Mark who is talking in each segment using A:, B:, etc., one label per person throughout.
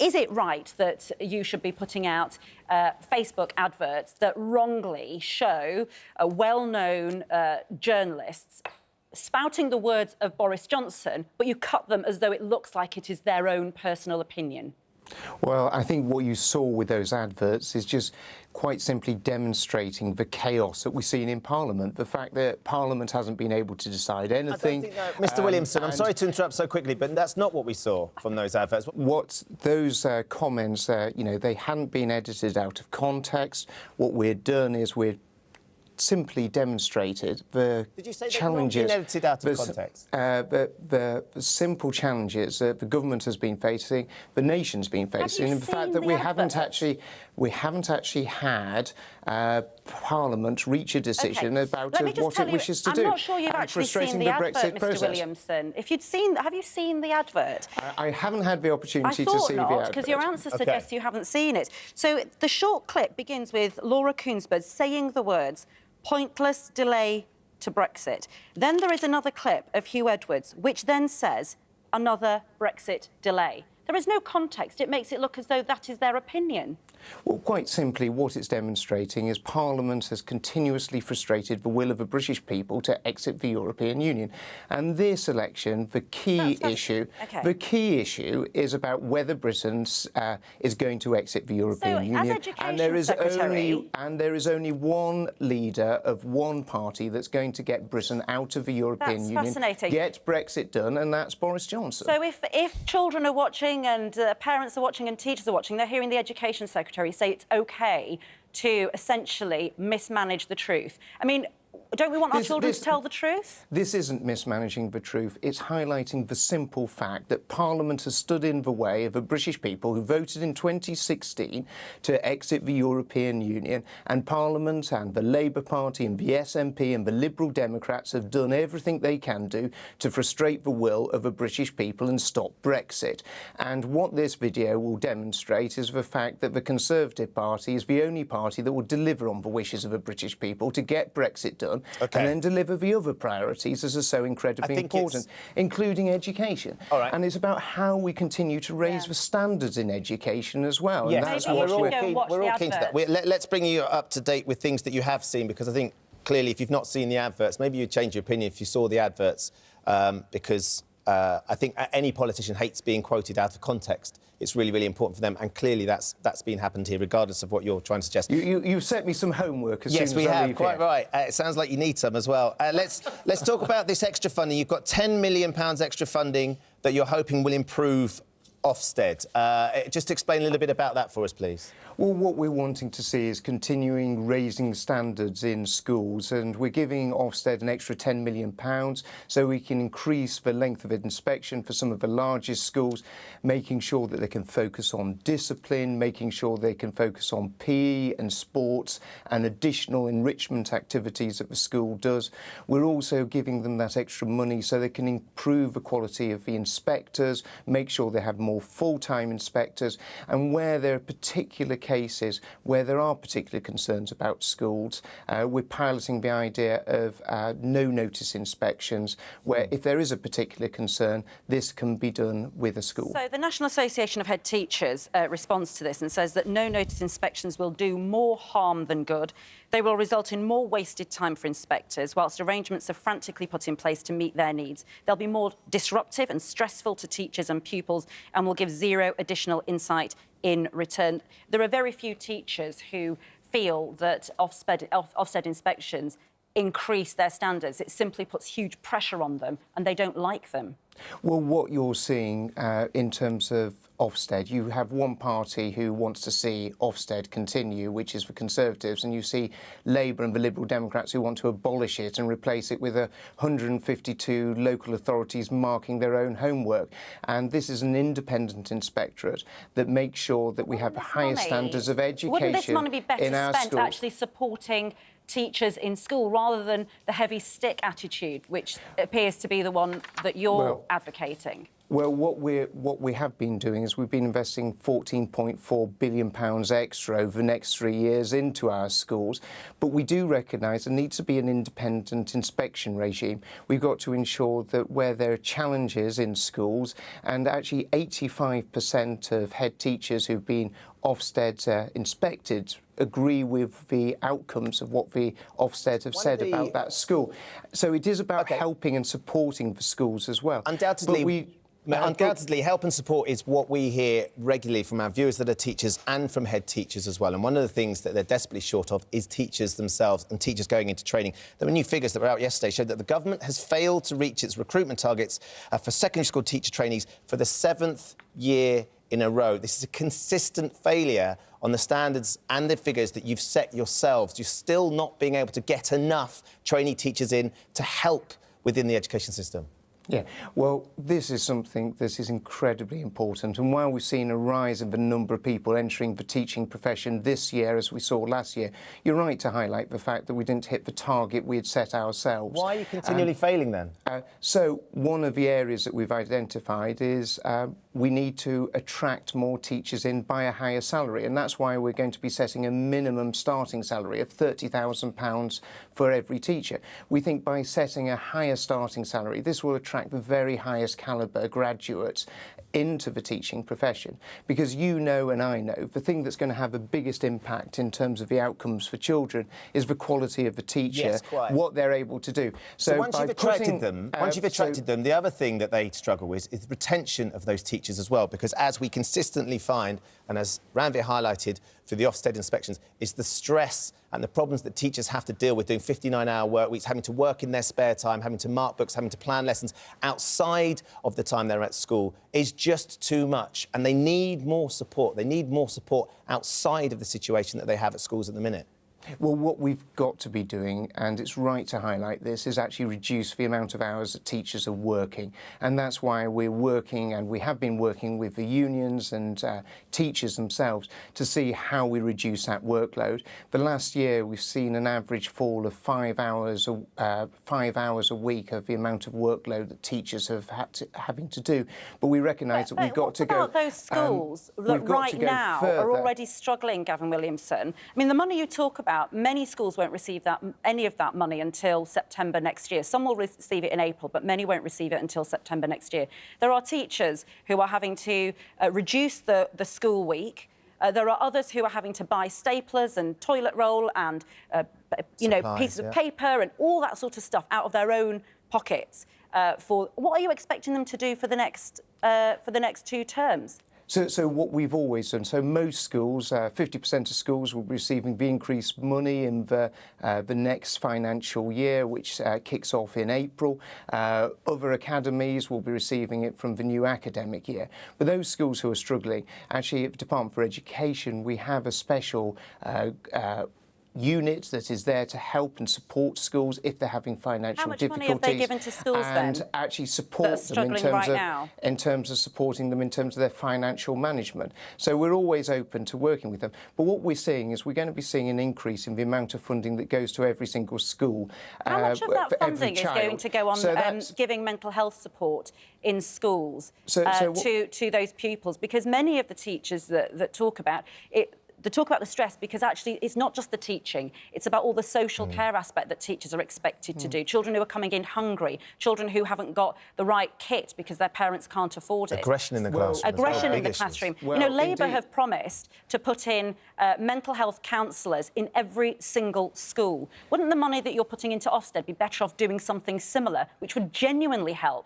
A: Is it right that you should be putting out Facebook adverts that wrongly show well-known journalists spouting the words of Boris Johnson, but you cut them as though it looks like it is their own personal opinion?
B: Well, I think what you saw with those adverts is just quite simply demonstrating the chaos that we've seen in Parliament, the fact that Parliament hasn't been able to decide anything.
C: I don't think Mr Williamson, I'm sorry to interrupt so quickly, but that's not what we saw from those adverts.
B: What those comments, you know, they hadn't been edited out of context. What we've done is we've simply demonstrated the challenges.
C: Did you say they've not been edited out of context?
B: The simple challenges that the government has been facing, the nation's been facing, and the fact that we haven't actually had Parliament reach a decision about what it wishes to do.
A: I'm not sure you've actually seen the advert, Mr Williamson. Have you seen the advert?
B: I haven't had the opportunity to see the advert.
A: Because your answer suggests you haven't seen it. So the short clip begins with Laura Coonsbird saying the words, "Pointless delay to Brexit." Then there is another clip of Hugh Edwards, which then says, "Another Brexit delay." There is no context. It makes it look as though that is their opinion.
B: Well, quite simply, what it's demonstrating is Parliament has continuously frustrated the will of the British people to exit the European Union. And this election, the key issue is about whether Britain is going to exit the European Union.
A: And there
B: is only one leader of one party that's going to get Britain out of the European Union.
A: Fascinating.
B: Get Brexit done, and that's Boris Johnson.
A: So if children are watching and parents are watching and teachers are watching, they're hearing the Education Secretary say it's OK to essentially mismanage the truth. I mean, don't we want our children to tell the truth?
B: This isn't mismanaging the truth. It's highlighting the simple fact that Parliament has stood in the way of the British people who voted in 2016 to exit the European Union, and Parliament and the Labour Party and the SNP and the Liberal Democrats have done everything they can do to frustrate the will of the British people and stop Brexit. And what this video will demonstrate is the fact that the Conservative Party is the only party that will deliver on the wishes of the British people to get Brexit done, and then deliver the other priorities that are so incredibly important, including education. And it's about how we continue to raise the standards in education as well.
C: Yes,
B: and that's
A: what
C: we're all keen to that. Let's bring you up to date with things that you have seen, because I think clearly if you've not seen the adverts, maybe you'd change your opinion if you saw the adverts, because I think any politician hates being quoted out of context. It's really, really important for them, and clearly that's been happened here, regardless of what you're trying to suggest.
B: You've set me some homework as soon as I leave.
C: Yes, we have, quite right. It sounds like you need some as well. Let's talk about this extra funding. You've got £10 million extra funding that you're hoping will improve Ofsted. Just explain a little bit about that for us, please.
B: Well, what we're wanting to see is continuing raising standards in schools, and we're giving Ofsted an extra £10 million so we can increase the length of inspection for some of the largest schools, making sure that they can focus on discipline, making sure they can focus on PE and sports and additional enrichment activities that the school does. We're also giving them that extra money so they can improve the quality of the inspectors, make sure they have more full-time inspectors, and where there are particular cases where there are particular concerns about schools, we're piloting the idea of no-notice inspections, where if there is a particular concern, this can be done with a school.
A: So the National Association of Head Teachers responds to this and says that no-notice inspections will do more harm than good. They will result in more wasted time for inspectors, whilst arrangements are frantically put in place to meet their needs. They'll be more disruptive and stressful to teachers and pupils, and will give zero additional insight in return. There are very few teachers who feel that Ofsted inspections increase their standards. It simply puts huge pressure on them, and they don't like them.
B: Well, what you're seeing in terms of Ofsted, you have one party who wants to see Ofsted continue, which is the Conservatives, and you see Labour and the Liberal Democrats who want to abolish it and replace it with 152 local authorities marking their own homework. And this is an independent inspectorate that makes sure that we have the highest standards of education in our schools.
A: Wouldn't this money be better spent actually supporting teachers in school rather than the heavy stick attitude, which appears to be the one that you're advocating?
B: Well, what we have been doing is we've been investing £14.4 billion extra over the next 3 years into our schools, but we do recognise there needs to be an independent inspection regime. We've got to ensure that where there are challenges in schools, and actually 85% of head teachers who've been Ofsted inspected agree with the outcomes of what the Ofsted have said about that school. So it is about helping and supporting the schools as well.
C: Undoubtedly, help and support is what we hear regularly from our viewers that are teachers and from head teachers as well. And one of the things that they're desperately short of is teachers themselves and teachers going into training. There were new figures that were out yesterday showed that the government has failed to reach its recruitment targets for secondary school teacher trainees for the 7th year in a row. This is a consistent failure on the standards and the figures that you've set yourselves. You're still not being able to get enough trainee teachers in to help within the education system.
B: Yeah, well, this is something that is incredibly important. And while we've seen a rise in the number of people entering the teaching profession this year, as we saw last year, you're right to highlight the fact that we didn't hit the target we had set ourselves.
C: Why are you continually failing then?
B: So one of the areas that we've identified is we need to attract more teachers in by a higher salary. And that's why we're going to be setting a minimum starting salary of £30,000 for every teacher. We think by setting a higher starting salary, this will attract the very highest calibre graduates into the teaching profession. Because you know and I know, the thing that's going to have the biggest impact in terms of the outcomes for children is the quality of the teacher, what they're able to do.
C: So once you've attracted them, the other thing that they struggle with is the retention of those teachers as well, because as we consistently find, and as Ranveer highlighted through the Ofsted inspections, is the stress and the problems that teachers have to deal with doing 59-hour work weeks, having to work in their spare time, having to mark books, having to plan lessons outside of the time they're at school is just too much. And they need more support. They need more support outside of the situation that they have at schools at the minute.
B: Well, what we've got to be doing, and it's right to highlight this, is actually reduce the amount of hours that teachers are working. And that's why we're working, and we have been working with the unions and teachers themselves to see how we reduce that workload. The last year, we've seen an average fall of 5 hours a week of the amount of workload that teachers have having to do. But we recognise that we've got to go...
A: What about those schools that right now are already struggling, Gavin Williamson? I mean, the money you talk about, many schools won't receive any of that money until September next year. Some will receive it in April, but many won't receive it until September next year. There are teachers who are having to reduce the school week. There are others who are having to buy staplers and toilet roll and pieces of paper and all that sort of stuff out of their own pockets. What are you expecting them to do for the next 2 terms?
B: So what we've always done, so most schools, 50% of schools will be receiving the increased money in the next financial year, which kicks off in April. Other academies will be receiving it from the new academic year. But those schools who are struggling, actually at the Department for Education, we have a special unit that is there to help and support schools if they're having financial difficulties. How much money have they given to schools
A: and
B: actually support them in terms of supporting them in terms of their financial management. So we're always open to working with them. But what we're seeing is we're going to be seeing an increase in the amount of funding that goes to every single school.
A: How much of that funding is going to go on giving mental health support in schools to those pupils? Because many of the teachers that talk about it, they talk about the stress because actually it's not just the teaching, it's about all the social care aspect that teachers are expected to do. Children who are coming in hungry, children who haven't got the right kit because their parents can't afford it.
C: Aggression in the classroom.
A: Aggression in the classroom. Well, Labour have promised to put in mental health counsellors in every single school. Wouldn't the money that you're putting into Ofsted be better off doing something similar, which would genuinely help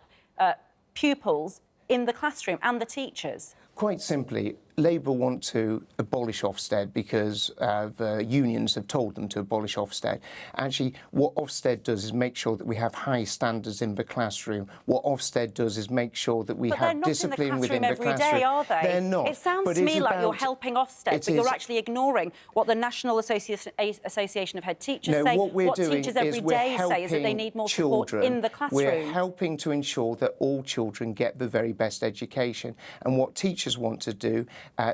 A: pupils in the classroom and the teachers?
B: Quite simply, Labour want to abolish Ofsted because the unions have told them to abolish Ofsted. Actually, what Ofsted does is make sure that we have high standards in the classroom. What Ofsted does is make sure that we have discipline within the classroom.
A: But they're not in the classroom every day, are they?
B: They're not.
A: It sounds to me like you're helping Ofsted, but you're actually ignoring what the National Association of Head Teachers say. What teachers every day say is that they need more support in the classroom.
B: We're helping to ensure that all children get the very best education. And what teachers want to do,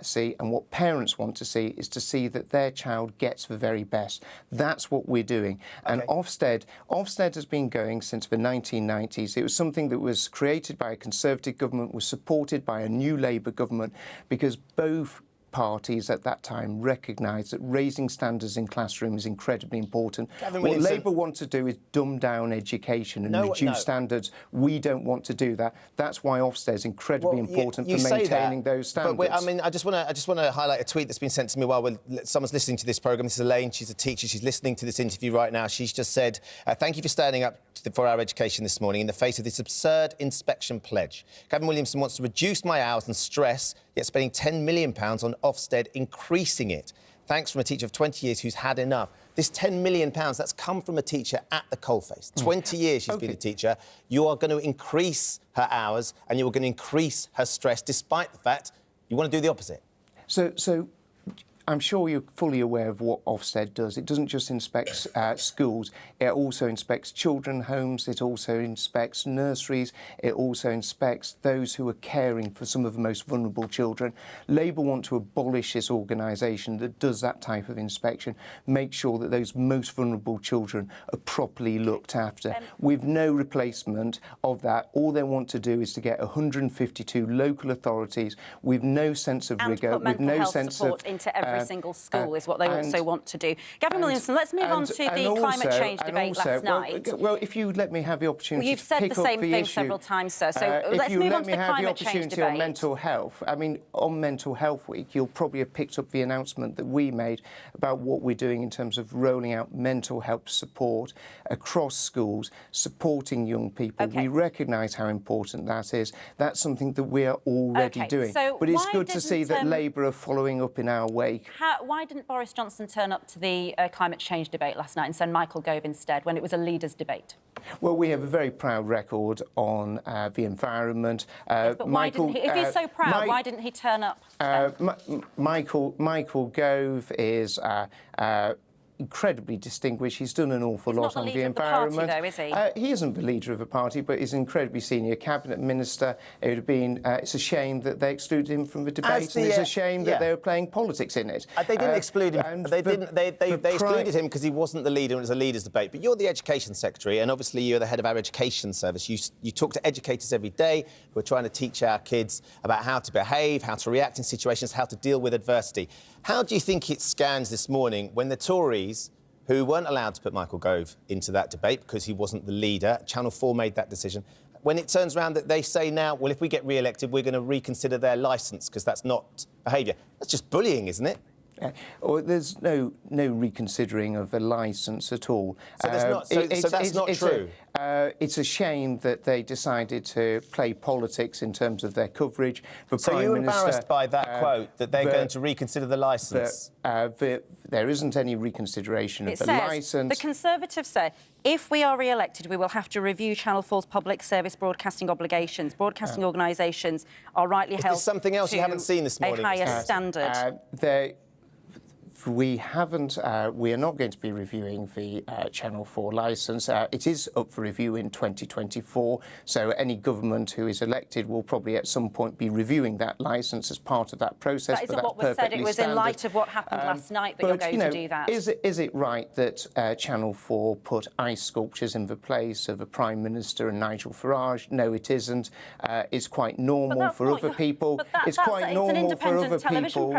B: see and what parents want to see is to see that their child gets the very best. That's what we're doing. And Ofsted has been going since the 1990s. It was something that was created by a Conservative government, was supported by a new Labour government, because both parties at that time recognised that raising standards in classrooms is incredibly important. What Labour want to do is dumb down education and reduce standards. We don't want to do that. That's why Ofsted is incredibly important for maintaining those standards.
C: But I just want to highlight a tweet that's been sent to me while someone's listening to this programme. This is Elaine. She's a teacher. She's listening to this interview right now. She's just said, "Thank you for standing up for our education this morning in the face of this absurd inspection pledge. Gavin Williamson wants to reduce my hours and stress, yet spending £10 million on Ofsted, increasing it. Thanks from a teacher of 20 years who's had enough." This £10 million, that's come from a teacher at the coalface. 20 years she's been a teacher. You are going to increase her hours and you are going to increase her stress, despite the fact you want to do the opposite.
B: So I'm sure you're fully aware of what Ofsted does. It doesn't just inspect schools, it also inspects children's homes, it also inspects nurseries, it also inspects those who are caring for some of the most vulnerable children. Labour want to abolish this organisation that does that type of inspection, make sure that those most vulnerable children are properly looked after. With no replacement of that, all they want to do is to get 152 local authorities with no sense of rigour, with no sense of
A: into every single school is what they also want to do. Gavin Williamson, let's move on to the climate change debate last night.
B: Well, if you let me have the opportunity
A: you've said the same thing several times, sir, so let's move on to the climate change debate.
B: On mental health, I mean, on Mental Health Week, you'll probably have picked up the announcement that we made about what we're doing in terms of rolling out mental health support across schools, supporting young people. We recognise how important that is. That's something that we are already doing. But it's good to see that Labour are following up in our wake.
A: Why didn't Boris Johnson turn up to the climate change debate last night and send Michael Gove instead, when it was a leaders' debate?
B: Well, we have a very proud record on the environment.
A: But why didn't he? If he's so proud, why didn't he turn up?
B: Michael Gove is incredibly distinguished. He's done an awful lot on the environment.
A: Of the party, though, is he?
B: He isn't the leader of a party, but he's an incredibly senior cabinet minister. It would have been. It's a shame that they excluded him from the debate, and it's a shame that they were playing politics in it.
C: They didn't exclude him. They excluded him because he wasn't the leader, and it was a leaders' debate. But you're the education secretary, and obviously you're the head of our education service. You talk to educators every day who are trying to teach our kids about how to behave, how to react in situations, how to deal with adversity. How do you think it scans this morning when the Tories, who weren't allowed to put Michael Gove into that debate because he wasn't the leader, Channel 4 made that decision, when it turns around that they say now, well, if we get re-elected, we're going to reconsider their licence because that's not behaviour? That's just bullying, isn't it?
B: There's no reconsidering of the licence at all.
C: So, that's not true?
B: It's a shame that they decided to play politics in terms of their coverage.
C: So you're embarrassed by that quote, that they're going to reconsider the licence?
B: There isn't any reconsideration of the licence.
A: The Conservatives say, if we are re-elected, we will have to review Channel 4's public service broadcasting obligations. Broadcasting organisations are rightly held
C: to something else you haven't seen this morning?
A: A higher standard.
B: We haven't. We are not going to be reviewing the Channel 4 licence. It is up for review in 2024. So any government who is elected will probably at some point be reviewing that licence as part of that process.
A: That isn't what was said. It was in light of what happened last night that you're going to do that.
B: Is it right that Channel 4 put ice sculptures in the place of a Prime Minister and Nigel Farage? No, it isn't. It's quite normal for other people. It's quite normal for other people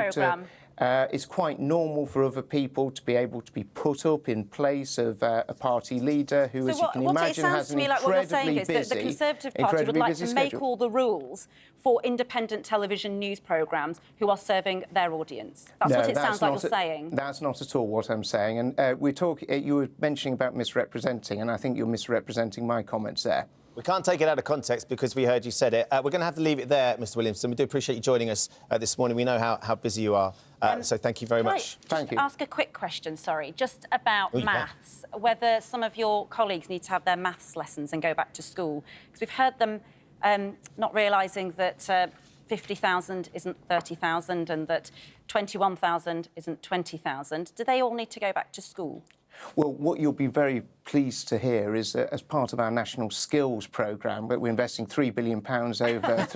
B: it's quite normal for other people to be able to be put up in place of a party leader who, as you can imagine, has an incredibly busy...
A: What you're saying is that the Conservative Party would like to make all the rules for independent television news programmes who are serving their audience. That's what it sounds like you're saying.
B: That's not at all what I'm saying. And you were mentioning about misrepresenting, and I think you're misrepresenting my comments there.
C: We can't take it out of context because we heard you said it. We're going to have to leave it there, Mr Williamson. We do appreciate you joining us this morning. We know how busy you are, so thank you very much.
A: Thank you. Ask a quick question, sorry, just about maths, whether some of your colleagues need to have their maths lessons and go back to school, because we've heard them not realising that 50,000 isn't 30,000 and that 21,000 isn't 20,000. Do they all need to go back to school?
B: Well, what you'll be very pleased to hear is that as part of our national skills programme, that we're investing £3 billion over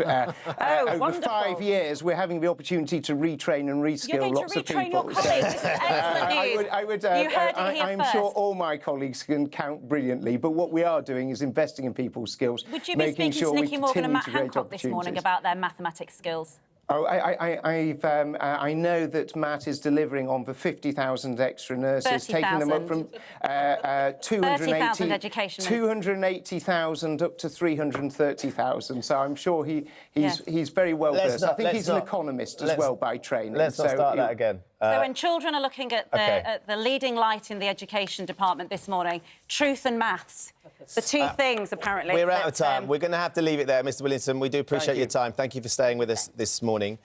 B: 5 years, we're having the opportunity to retrain and reskill lots of people.
A: You're going to retrain your colleagues. This is excellent news.
B: I'm sure all my colleagues can count brilliantly, but what we are doing is investing in people's skills.
A: Would you be speaking to Nicky Morgan and Matt Hancock this morning about their mathematics skills?
B: Oh, I know that Matt is delivering on the 50,000 extra nurses, taking them up from 280,000 up to 330,000. So I'm sure he's very well versed. I think he's an economist as well by training.
C: Let's not start that again.
A: So when children are looking at the leading light in the education department this morning, truth and maths, the two things apparently.
C: We're out of time. We're going to have to leave it there, Mr. Williamson. We do appreciate your time. Thank you for staying with us this morning.